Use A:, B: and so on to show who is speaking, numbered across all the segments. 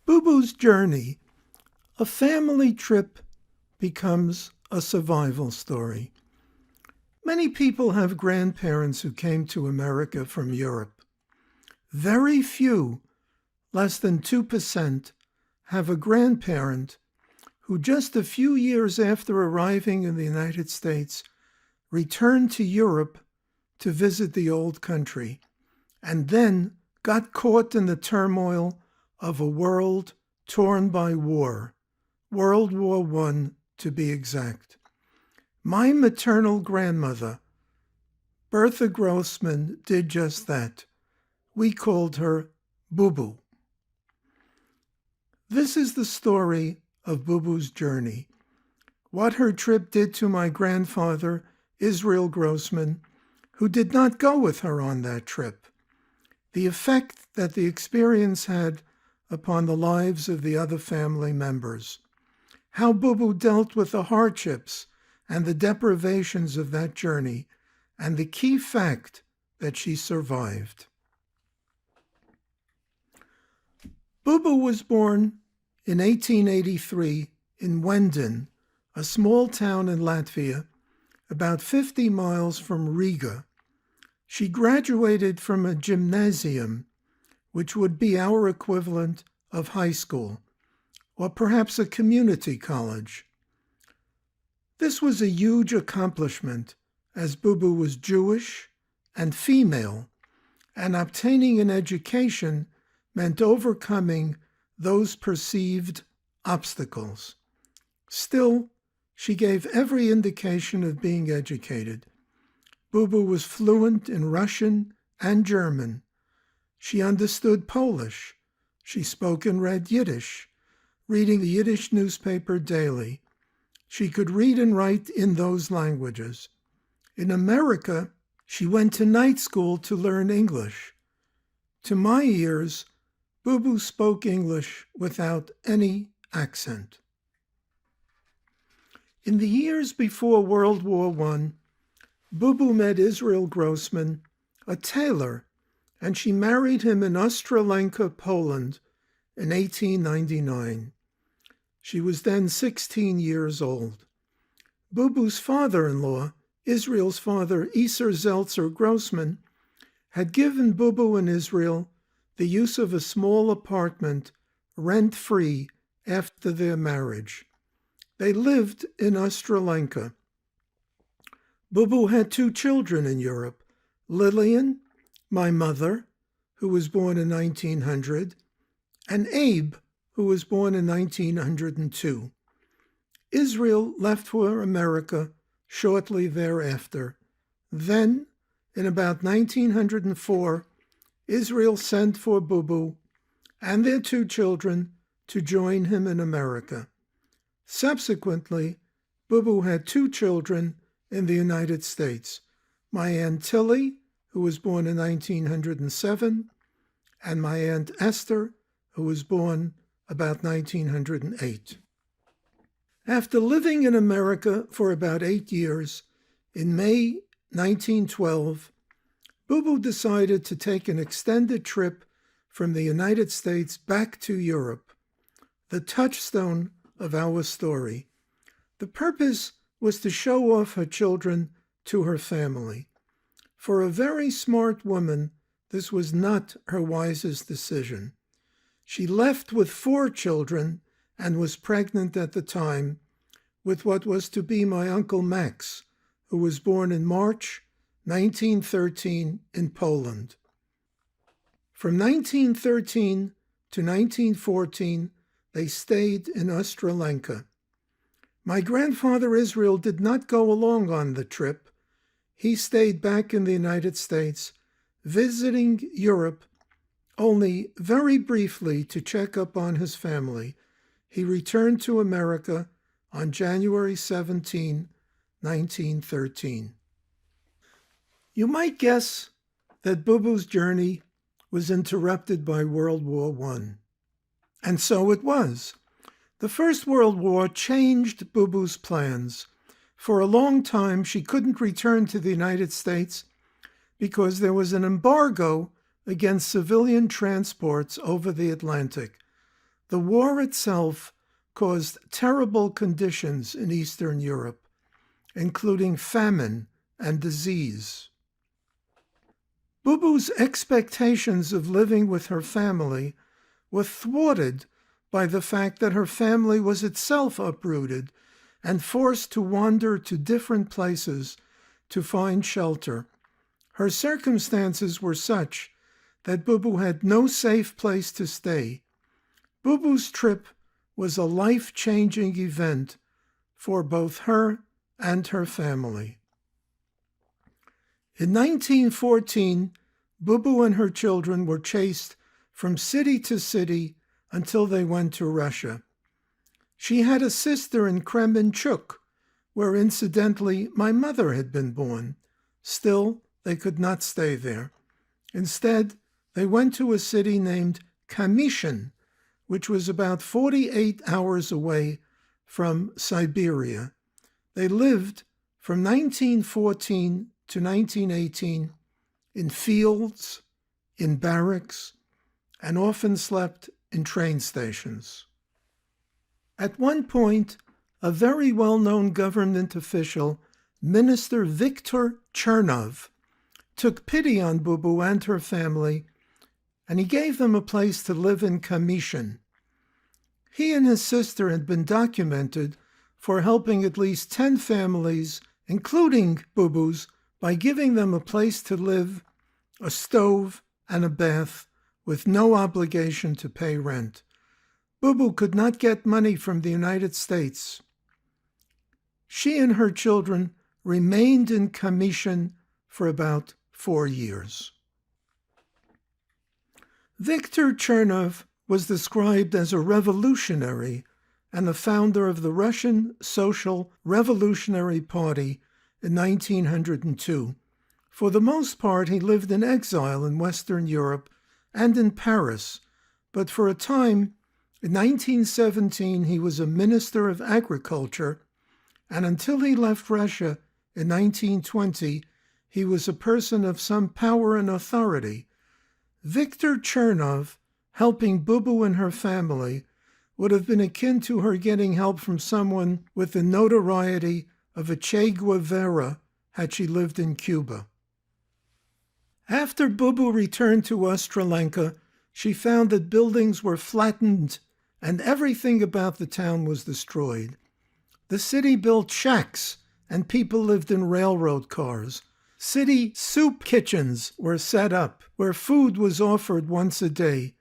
A: BUBU'S journey, a family trip becomes a survival story. Many people have grandparents who came to America from Europe. Very few, less than 2%, have a grandparent who just a few years after arriving in the United States returned to Europe to visit the old country and then got caught in the turmoil of a world torn by war, World War I to be exact. My maternal grandmother, Bertha Grossman, did just that. We called her BUBU. This is the story of BUBU'S journey, what her trip did to my grandfather, Israel Grossman, who did not go with her on that trip, the effect that the experience had upon the lives of the other family members, how BUBU dealt with the hardships and the deprivations of that journey, and the key fact that she survived. BUBU was born in 1883 in Wenden, a small town in Latvia, about 50 miles from Riga. She graduated from a gymnasium, which would be our equivalent of high school, or perhaps a community college. This was a huge accomplishment, as BUBU was Jewish and female, and obtaining an education meant overcoming those perceived obstacles. Still, she gave every indication of being educated. BUBU was fluent in Russian and German. She understood Polish. She spoke and read Yiddish, reading the Yiddish newspaper daily. She could read and write in those languages. In America, she went to night school to learn English. To my ears, BUBU spoke English without any accent. In the years before World War I, BUBU met Israel Grossman, a tailor, and she married him in Ostrolenka, Poland, in 1899. She was then 16 years old. BUBU's father-in-law, Israel's father, Iser Zeltzer Grossman, had given BUBU and Israel the use of a small apartment, rent-free, after their marriage. They lived in Ostrolenka. BUBU had 2 children in Europe, Lillian, my mother, who was born in 1900, and Abe, who was born in 1902. Israel left for America shortly thereafter. Then, in about 1904, Israel sent for BUBU and their 2 children to join him in America. Subsequently, BUBU had 2 children in the United States, my Aunt Tilly, who was born in 1907, and my Aunt Esther, who was born about 1908. After living in America for about 8 years, in May 1912, BUBU decided to take an extended trip from the United States back to Europe, the touchstone of our story. The purpose was to show off her children to her family. For a very smart woman, this was not her wisest decision. She left with 4 children and was pregnant at the time with what was to be my Uncle Max, who was born in March 1913 in Poland. From 1913 to 1914, they stayed in Ostrolenka. My grandfather Israel did not go along on the trip. He stayed back in the United States, visiting Europe only very briefly to check up on his family. He returned to America on January 17, 1913. You might guess that BUBU'S journey was interrupted by World War I. And so it was. The First World War changed BUBU'S plans. For a long time, she couldn't return to the United States because there was an embargo against civilian transports over the Atlantic. The war itself caused terrible conditions in Eastern Europe, including famine and disease. Bubu's expectations of living with her family were thwarted by the fact that her family was itself uprooted and forced to wander to different places to find shelter. Her circumstances were such that Bubu had no safe place to stay. Bubu's trip was a life-changing event for both her and her family. In 1914, Bubu and her children were chased from city to city until they went to Russia. She had a sister in Kremenchuk, where incidentally my mother had been born. Still, they could not stay there. Instead, they went to a city named Kamyshin, which was about 48 hours away from Siberia. They lived from 1914 to 1918 in fields, in barracks, and often slept in train stations. At one point, a very well-known government official, Minister Viktor Chernov, took pity on Bubu and her family, and he gave them a place to live in Kamyshin. He and his sister had been documented for helping at least 10 families, including Bubu's, by giving them a place to live, a stove, and a bath, with no obligation to pay rent. Bubu could not get money from the United States. She and her children remained in Kamyshin for about 4 years. Viktor Chernov was described as a revolutionary and the founder of the Russian Social Revolutionary Party in 1902. For the most part, he lived in exile in Western Europe and in Paris, but for a time, in 1917, he was a minister of agriculture, and until he left Russia in 1920, he was a person of some power and authority. Viktor Chernov, helping Bubu and her family, would have been akin to her getting help from someone with the notoriety of a Che Guevara had she lived in Cuba. After Bubu returned to Ostralenka, she found that buildings were flattened and everything about the town was destroyed. The city built shacks and people lived in railroad cars. City soup kitchens were set up where food was offered once a day.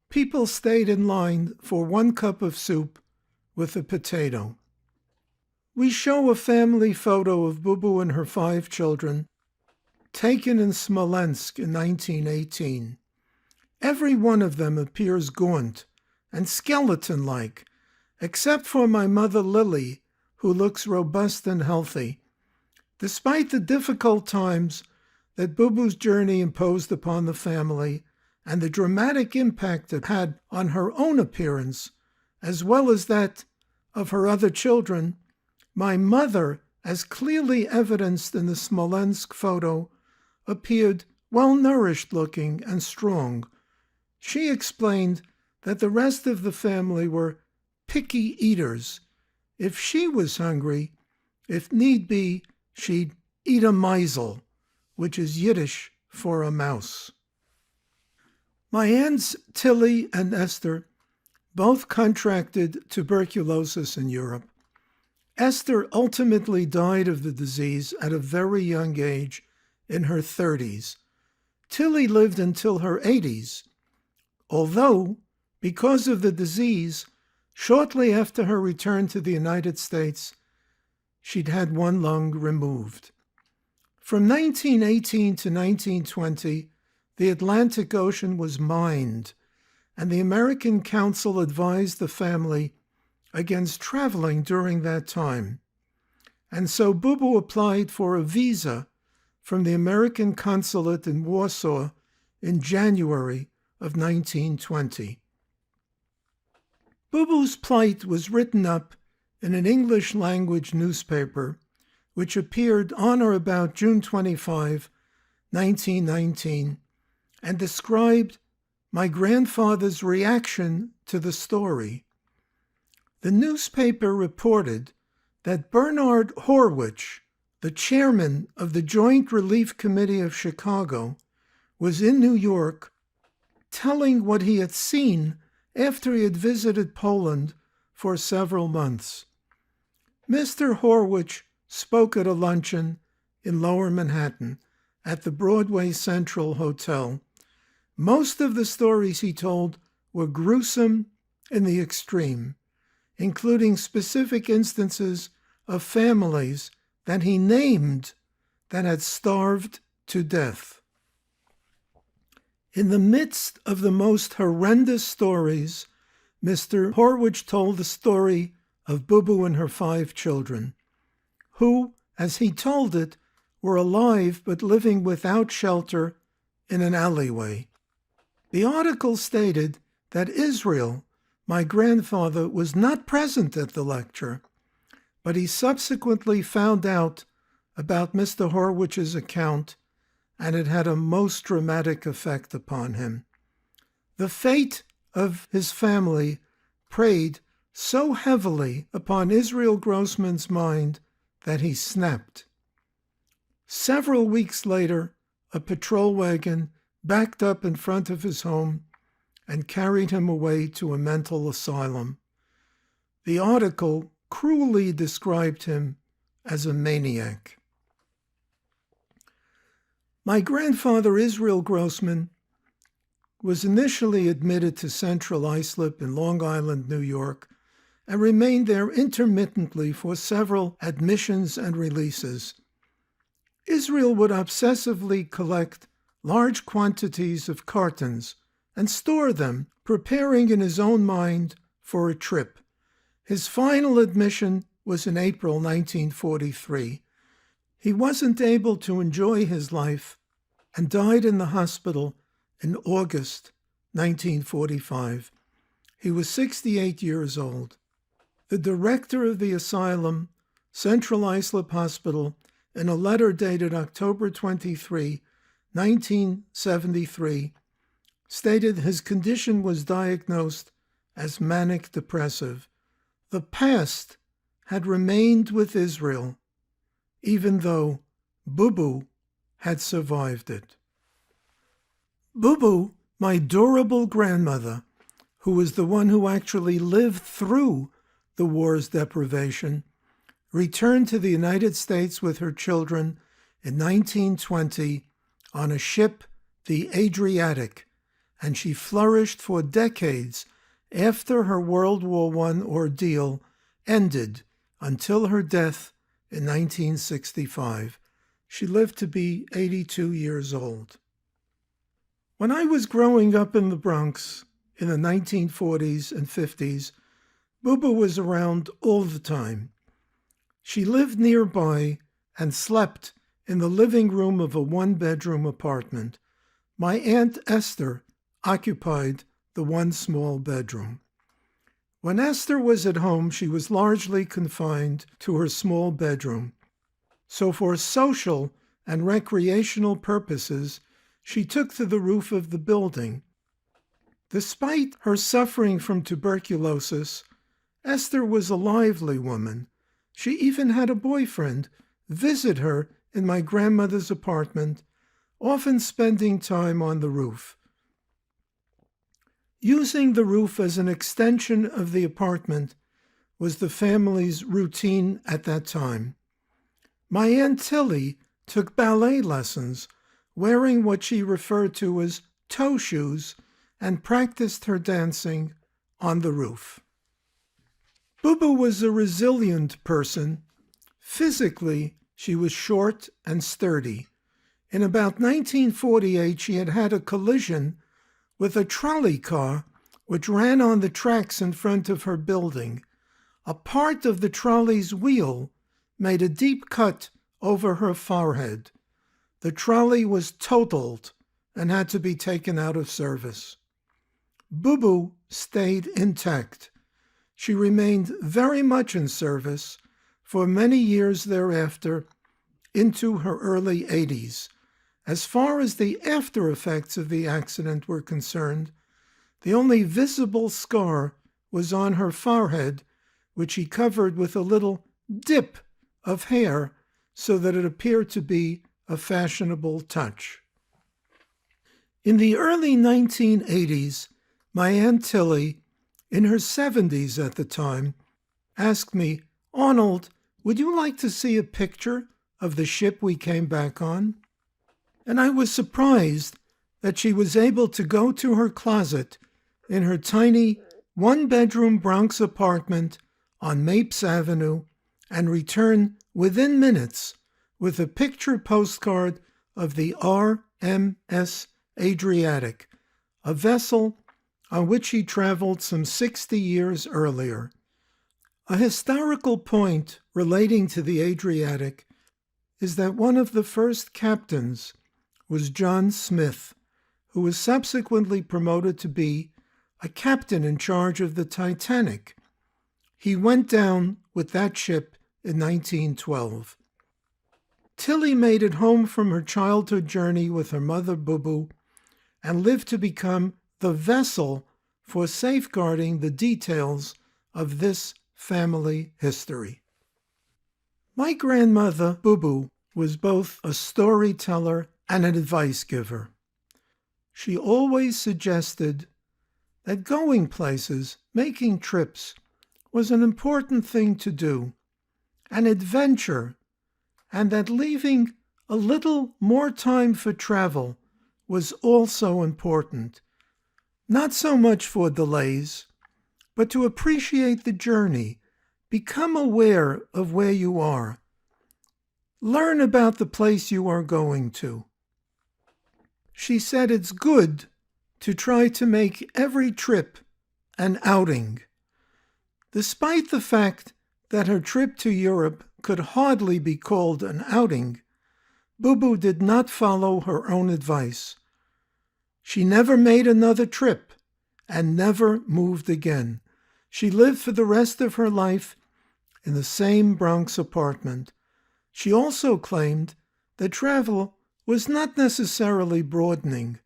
A: People stayed in line for 1 cup of soup with a potato. We show a family photo of Bubu and her 5 children, taken in Smolensk in 1918. Every one of them appears gaunt and skeleton-like, except for my mother Lily, who looks robust and healthy. Despite the difficult times that Bubu's journey imposed upon the family and the dramatic impact it had on her own appearance, as well as that of her other children, my mother, as clearly evidenced in the Smolensk photo, appeared well-nourished looking and strong. She explained that the rest of the family were picky eaters. If she was hungry, if need be, she'd eat a meisel, which is Yiddish for a mouse. My aunts Tilly and Esther both contracted tuberculosis in Europe. Esther ultimately died of the disease at a very young age, in her 30s. Tilly lived until her 80s, although, because of the disease, shortly after her return to the United States, she'd had 1 lung removed. From 1918 to 1920, the Atlantic Ocean was mined, and the American Council advised the family against traveling during that time. And so Bubu applied for a visa from the American consulate in Warsaw in January of 1920. Bubu's plight was written up in an English-language newspaper, which appeared on or about June 25, 1919, and described my grandfather's reaction to the story. The newspaper reported that Bernard Horwich, the chairman of the Joint Relief Committee of Chicago, was in New York telling what he had seen after he had visited Poland for several months. Mr. Horwich spoke at a luncheon in Lower Manhattan at the Broadway Central Hotel. Most of the stories he told were gruesome in the extreme, including specific instances of families that he named that had starved to death. In the midst of the most horrendous stories, Mr. Horwich told the story of Bubu and her 5 children, who, as he told it, were alive but living without shelter in an alleyway. The article stated that Israel, my grandfather, was not present at the lecture, but he subsequently found out about Mr. Horwich's account, and it had a most dramatic effect upon him. The fate of his family preyed so heavily upon Israel Grossman's mind that he snapped. Several weeks later, a patrol wagon backed up in front of his home and carried him away to a mental asylum. The article cruelly described him as a maniac. My grandfather, Israel Grossman, was initially admitted to Central Islip in Long Island, New York, and remained there intermittently for several admissions and releases. Israel would obsessively collect large quantities of cartons and store them, preparing in his own mind for a trip. His final admission was in April 1943. He wasn't able to enjoy his life and died in the hospital in August 1945. He was 68 years old. The director of the asylum, Central Islip Hospital, in a letter dated October 23, 1973, stated his condition was diagnosed as manic depressive. The past had remained with Israel, even though Bubu had survived it. Bubu, my durable grandmother, who was the one who actually lived through the war's deprivation, returned to the United States with her children in 1920 on a ship, the Adriatic, and she flourished for decades after her World War I ordeal ended until her death in 1965. She lived to be 82 years old. When I was growing up in the Bronx in the 1940s and 50s, Bubu was around all the time. She lived nearby and slept in the living room of a 1-bedroom apartment. My Aunt Esther occupied the one small bedroom. When Esther was at home, she was largely confined to her small bedroom. So for social and recreational purposes, she took to the roof of the building. Despite her suffering from tuberculosis, Esther was a lively woman. She even had a boyfriend visit her in my grandmother's apartment, often spending time on the roof. Using the roof as an extension of the apartment was the family's routine at that time. My Aunt Tilly took ballet lessons, wearing what she referred to as toe shoes, and practiced her dancing on the roof. Bubu was a resilient person. Physically, she was short and sturdy. In about 1948, she had had a collision with a trolley car which ran on the tracks in front of her building. A part of the trolley's wheel made a deep cut over her forehead. The trolley was totaled and had to be taken out of service. Bubu stayed intact. She remained very much in service for many years thereafter into her early 80s. As far as the after effects of the accident were concerned, The only visible scar was on her forehead, which he covered with a little dip of hair so that it appeared to be a fashionable touch. In the early 1980s, my Aunt Tilly, in her 70s at the time, asked me, "Arnold, would you like to see a picture of the ship we came back on?" And I was surprised that she was able to go to her closet in her tiny one-bedroom Bronx apartment on Mapes Avenue and return within minutes with a picture postcard of the RMS Adriatic, a vessel on which he traveled some 60 years earlier. A historical point relating to the Adriatic is that one of the first captains was John Smith, who was subsequently promoted to be a captain in charge of the Titanic. He went down with that ship in 1912. Tilly made it home from her childhood journey with her mother Bubu and lived to become the vessel for safeguarding the details of this family history. My grandmother Bubu was both a storyteller and an advice giver. She always suggested that going places, making trips, was an important thing to do, an adventure, and that leaving a little more time for travel was also important. Not so much for delays, but to appreciate the journey, become aware of where you are, learn about the place you are going to. She said it's good to try to make every trip an outing. Despite the fact that her trip to Europe could hardly be called an outing, Bubu did not follow her own advice. She never made another trip and never moved again. She lived for the rest of her life in the same Bronx apartment. She also claimed that travel was not necessarily broadening,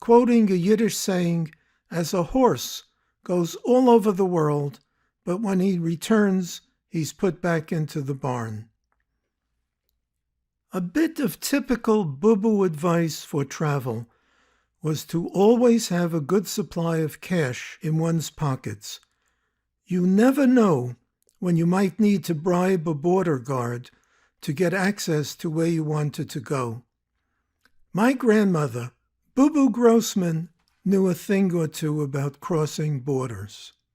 A: quoting a Yiddish saying, "As a horse goes all over the world, but when he returns, he's put back into the barn." A bit of typical Bubu advice for travel was to always have a good supply of cash in one's pockets. You never know when you might need to bribe a border guard to get access to where you wanted to go. My grandmother, Bubu Grossman, knew a thing or two about crossing borders.